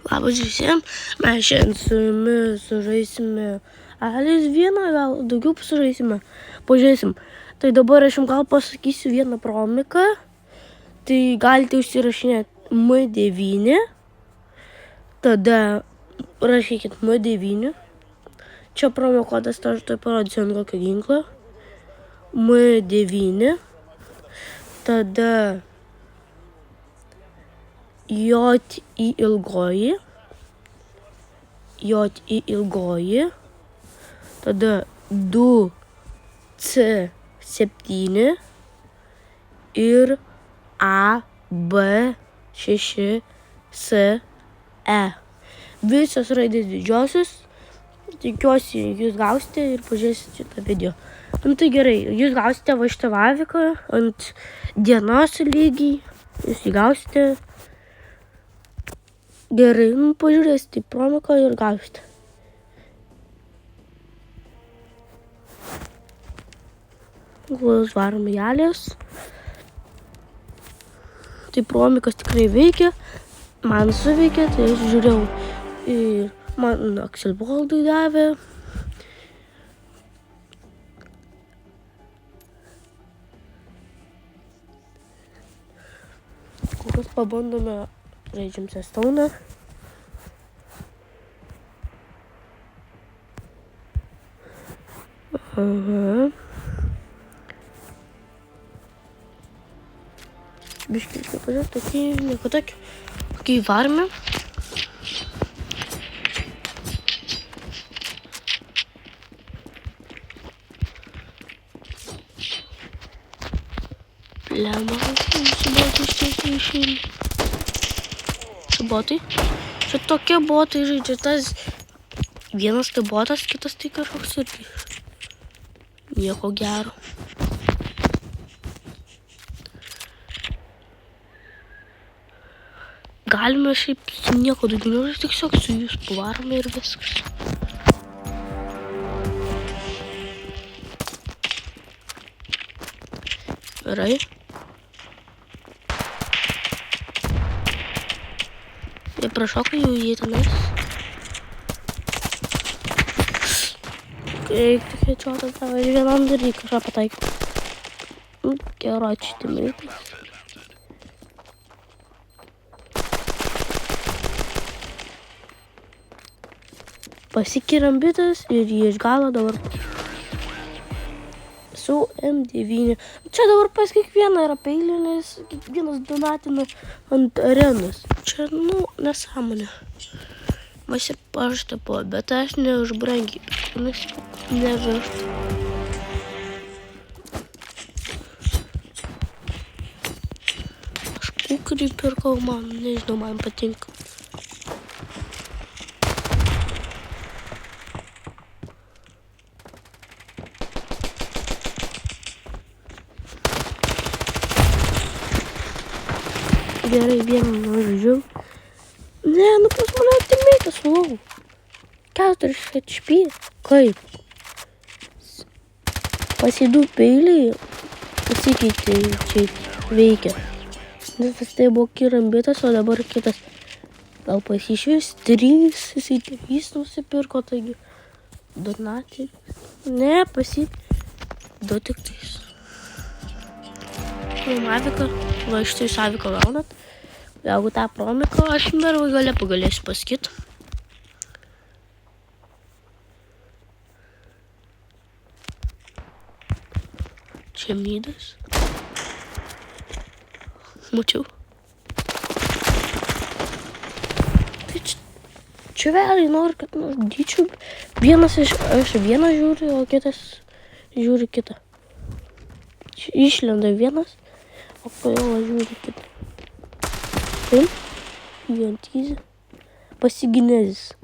Labas visiems, mes šiandien su jumis sužaisime Alice vieną, gal daugiau sužaisime, pažiūrėsim. Tai dabar aš jums gal pasakysiu vieną promiką, tai galite užsirašinėti M9, tada rašykit M9, čia promikodas, tai aš tai parodysiu ant kokio ginklo, M9, tada JI ilgoji, tada 2C7 ir AB6CE. Visos raidės didžiosios, tikiuosi jūs gausite ir pažiūrėsite šitą video. Tai gerai, jūs gausite va šitą vaviką ant dienos lygiai, jūs jį gausite. Gerai, pažiūrėsite į promiką ir gausite. Varom į Alice. Tai promikas tikrai veikia, man suveikia, tai aš žiūrėjau ir man Akselboldui davė. Kokius pabandome, žaidžiam Sestauną. Biškai pažiūrėt, tokį, nieko tokį. Tokį varmę. Lemą, su botai. Čia tokie botai žaidžia, tas vienas tai botas, kitas tai kažkoks irgi. Nieko gero. Galime šiaip nieko daugiau, tiesiog su jūs pavarome ir viskas. Gerai. Jie prašoka jau jie tenais. Reiktų headshotą tavo ir vienam dalyk kažką pataikau. Gerai, šitimai. Pasikiriam bitas ir jį iš galo dabar su M9. Čia dabar pas kiekvieną yra peilį, nes kiekvienas donatina ant arenos. Čia, nesąmonė. Mas ir pažta po, bet aš ne už brangiai. Nes neverta. Aš kukurį pirkau, nežinau, man patinka. Gerai, vieną nužudžiau. Ne, pas mane artimėtas, wow. 4 HP. Kaip? Pasidu peiliai, pasikeitė, čia veikia. Nes tai buvo kirambitas, o dabar kitas. Gal pasišvis 3, jisai 3 nusipirko, taigi donatį. Ne, 2 tik tais. Maviką, va iš tai saviką gaunat. Jeigu tą promiką, aš dar gale pagalėsiu pasakyti. Čia mydas. Mačiau. Tai čia vėliai noriu, kad nužudyčiau. Aš vieną žiūriu, o kitas žiūri kitą. Čia išlenda vienas, o po jo žiūri kitą. Taip, jantizė. Pasiginezis.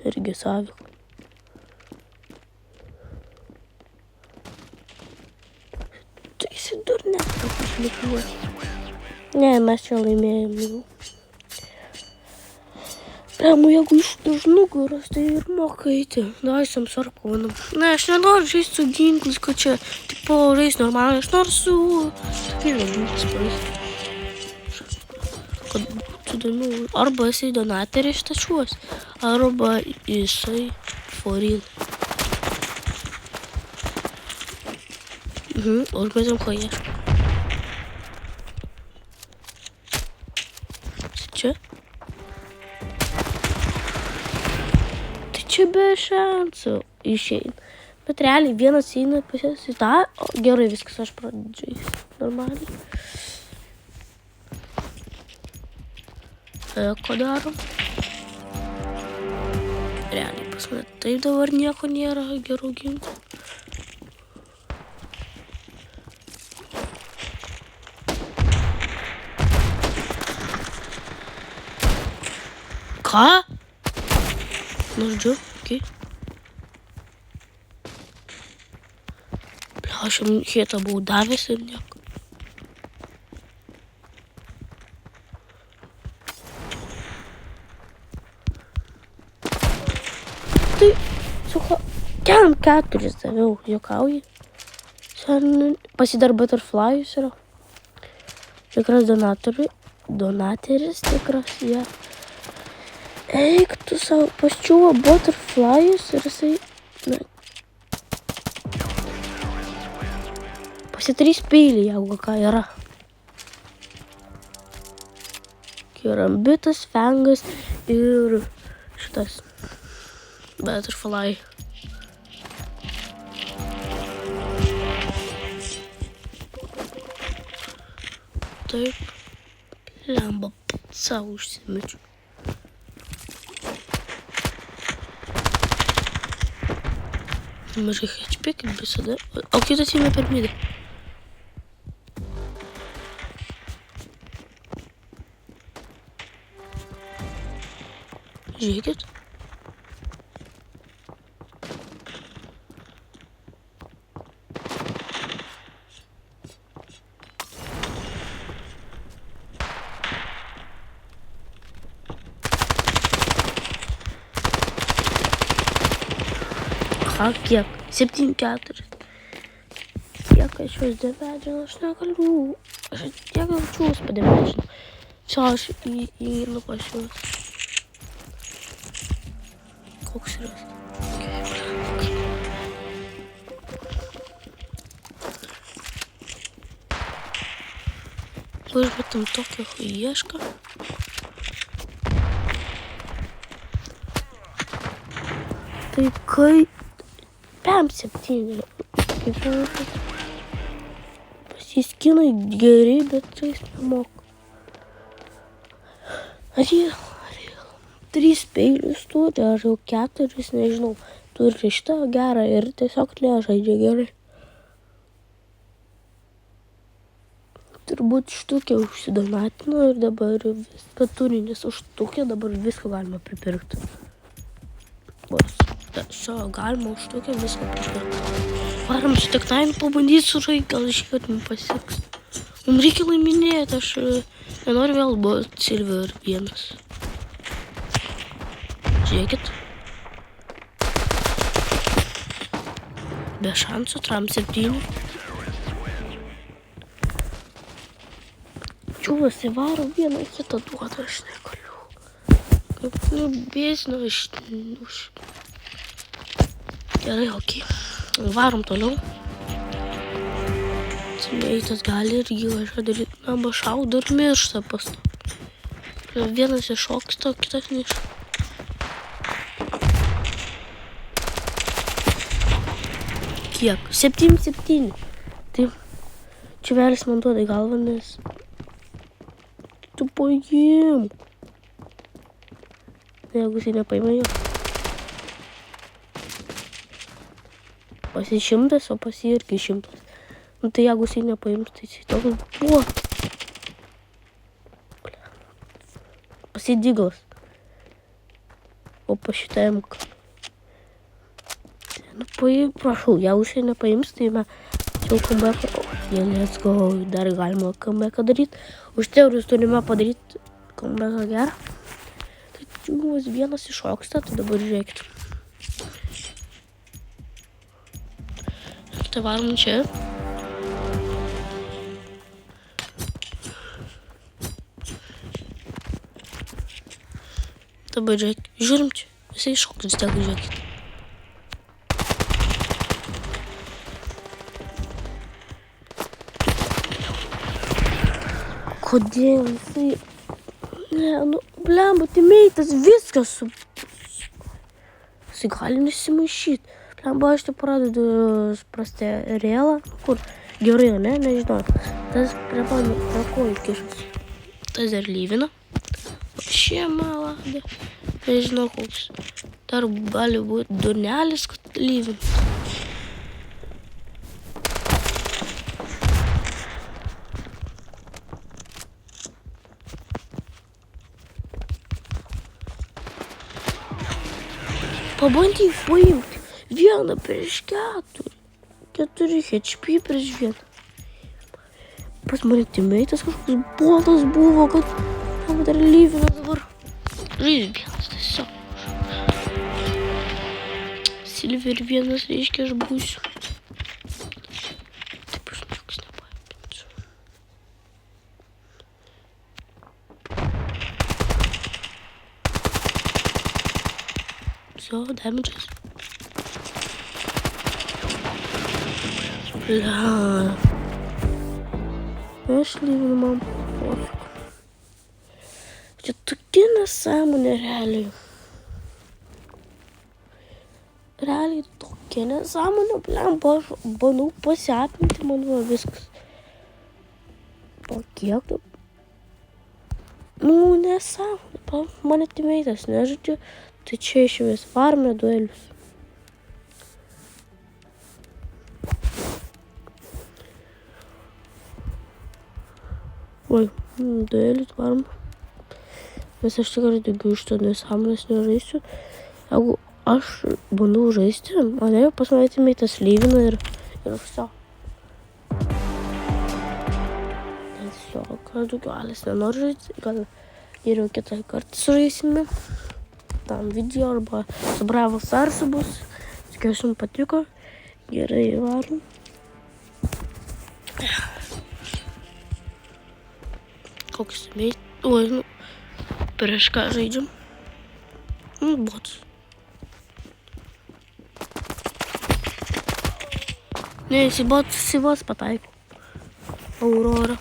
Irgi saviko. Tai jisai durnet išlipuoja. Ne, mes čia laimėjom. Jeigu iš nugaros, tai ir mokaiti. Daisam sarkūnam. Ne, aš nenoriu žaisti su ginklais, kad čia tipo žaisti normaliai. Aš noriu su... Tokiais ginklais pažaisti. Kad įdomių. Arba jisai donaterį ištačiuos, arba jisai foril. Užmėsim ko ieško. Čia? Tai čia be šansų išeina. Bet realiai vienas eina pusės į tą, o gerai viskas, aš pradžiai normaliai. Ko darom? Realiai pas mane taip dabar nieko nėra gerų ginklų. Ką? Žodžiu, okei. Aš jam hitą buvau davęs ir nieko. Tai, suko, kiam 4 daviau, juokauji. Pasidar butterflyus yra. Tikras donateris, tikras, jie. Eik tu savo, paščiuvo butterflyus ir jisai, pasidarys peilį, jeigu ką yra. Kirambitas, fengas ir šitas butterfly. Taip, lemba savo užsimečiu. Mažai HP, kaip visada. O kitas įmė per midą. Žiūrėkit. Aha, kiek? 7-4. Kiek aš juos devedžinu, aš negaliu. Aš tiek jaučiuos padevedžinu. Čia aš įeinu pas juos. Koks yra? Užmetam tokią iešką. Tai kai 5-7. Pasiskinai geri, bet tai nemoka. Ar jie 3 peilius turi, ar jau 4, nežinau. Turi šitą gerą ir tiesiog nežaidžia gerai. Turbūt štukė užsidonatino ir dabar viską turi, nes už štukę dabar viską galima pripirkti. Šio galima už štukę viską pripirkti. Varam su tektainu pabandyti sužaidyti, gal iškart man pasieks. Mums reikia laiminėti, aš nenoriu vėl būti silver 1. Žiūrėkit. Be šansų, tram 7. Čiūvas įvaro vieną kitą duodą, aš negaliu. Kaip nubėsinu, aš... Gerai, okei. Varom toliau. Eitas gali irgi kažką daryti. Arba šaudo ir miršta pasto. Vienas iššoksta, kitas neiš. Kiek? 7-7. Tai čiuvelis man duoda į galvą, nes... Tu paim. Jeigu jisai nepaima jo. Pas jį 100, o pas jį irgi 100. Nu tai jeigu jisai nepaims, tai jisai toks buvo. Pas jį diglas. O pas šitą emką. Nu paim, prašau, jeigu jisai nepaims, tai mes jau comeback. Jie, let's go, dar galima comebacką daryti. Už eurus turime padaryti comebacką gerą. Tai čiūvas vienas iššoksta, tai dabar žiūrėkit. Tai varom čia. Dabar žiūrėk, žiūrim čia. Visai šokas, tegu žiūrėkit. Kodėl jisai... Ne, nu, blemba, timeitas, viskas jisai gali nesimaišyti. Blemba, aš tai pradedu suprasti realą, kur gerai, ne, nežinau. Tas prie kojų kišas. Tas dar lyvina. Šie malada. Nežinau koks. Dar gali būti durnelis, kad lyvina. Pabandyk paimti. Vieną prieš 4. 4 HP prieš 1. Pas mane timeitas kažkoks botas buvo, kad dar lyvina dabar. Žaidžiu vienas tiesiog. Silver vienas reiškia aš būsiu. Taip aš niekas nepaipinsiu. So, damages. Bля. Aš lyvinu man pofik. Čia tokia nesąmonė realiai. Realiai tokia nesąmonė, blemba, aš bandau pasiapinti, man va viskas. O kiek taip? Nu, nesąmonė, mane timeitas nežaidžia, tai čia iš vis varme duelius. Oi, duelis varme. Nes aš tikrai daugiau iš to nesąmonės nežaisiu. Jeigu aš bandau žaisti, mane pas mane timeitas lyvina ir viso. Tiesiog, daugiau alis nenori žaisti, gal geriau kitą kartą sužaisime. Tam video arba su Bravo Starsu bus. Tikiuosi jums patiko. Gerai, varom. Koks meit... Oi, nu... Prieš ką žaidžiam? Bots. Ne, jisai bots pataiko. Aurora.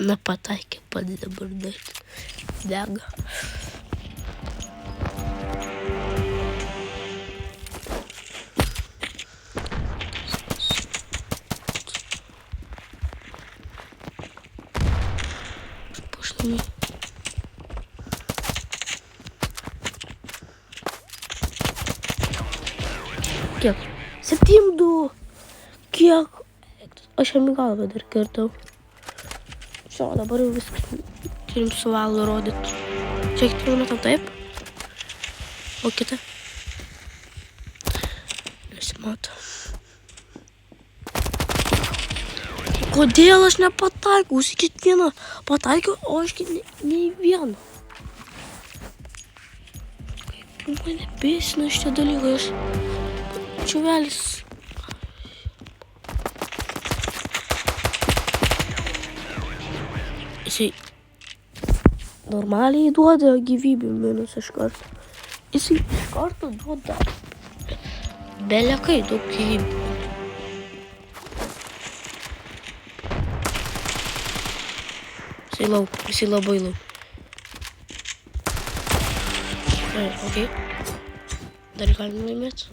Nepataikė, pats dabar daryti. Dega. Pušinį. Kiek? 7-2. Kiek? Aš jam į galvą dar kirtau. Šio, dabar jau viskas. Turim su valu rodyti. Žiūrėkit, pirmą tam taip. O kitą. Nesimato. Kodėl aš nepataikau? Jūs kiekvieną pataikiau, o aš nei vieną. Kaip mane bėsina šitie dalykai. Aš čiuvelis. Jisai normaliai duoda gyvybių minus iš karto. Jisai iš karto duoda belekai daug gyvybių. Jisai labai lauk. Okay. Dar galim laimėti.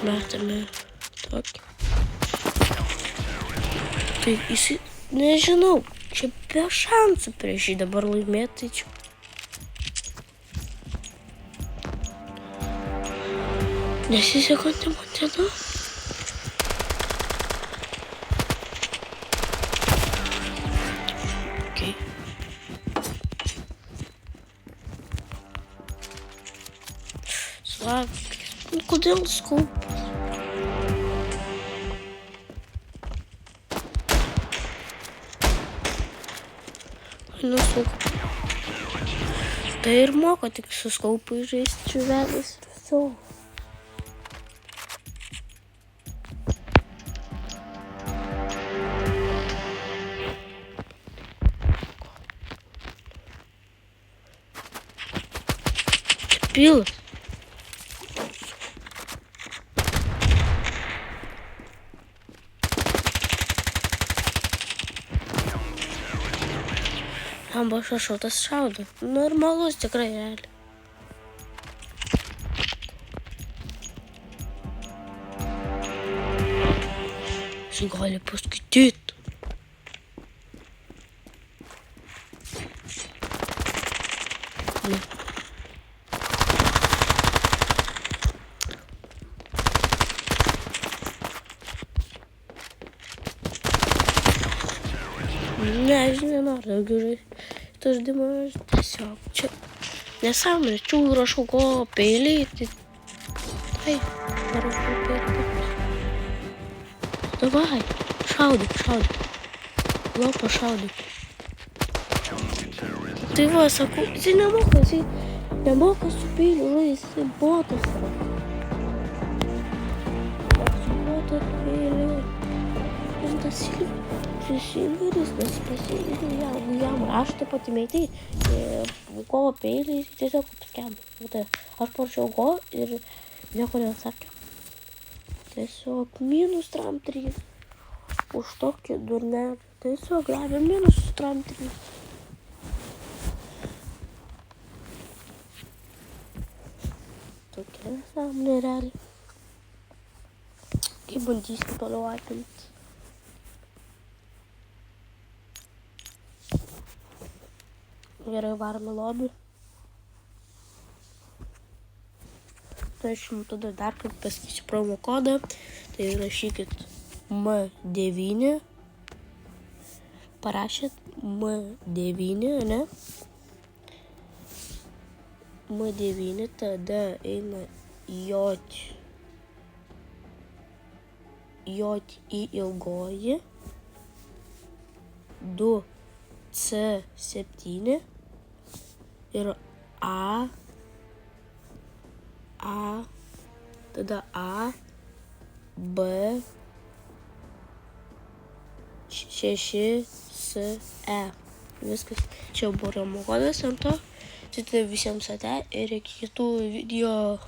Metame tokį. Tai jisai, nežinau, čia be šansų prieš jį dabar laimėti, tai čia. Nesisekantį Montena. Okay. Slavik, kodėl skaupas? Nesuk. Tai ir moka tik su skaupai žaisti čiuvelis ir viso. Pilas. Amba šašotas šaudo. Normalus tikrai realiai. Jis gali paskaityti. Nežinau, noriu daugiau žaisti. Tas žaidimas tiesiog čia nesąmonė. Čia rašau ko peiliai. Tai rašau peiliai. Davai, šaudyk. Lopa šaudyk. Tai va, sakau, jis nemoka su peiliu žaisti, jis botas yra. Su botas peiliu. Jis tas Silveris, nes jam raštą patimėtai, kovo peiliai tiesiog tokiam. Aš parašiau go ir nieko nesakė. Tiesiog minus tram 3. Už tokį durnelį. Tiesiog gavė minus tram 3. Tokia nesąmonė realiai. Kaip bandysiu toliau apimti. Gerai, varome lobį. Tai aš jums tada dar kaip pasakysiu promo kodą. Tai rašykit M9. Parašėt M9, ne? M9, tada eina J į ilgoji. 2 C7 ir A, tada A, B, 6, S, E. Viskas. Čia buvo promo kodas ant to. Tai visiems ate ir iki kitų video.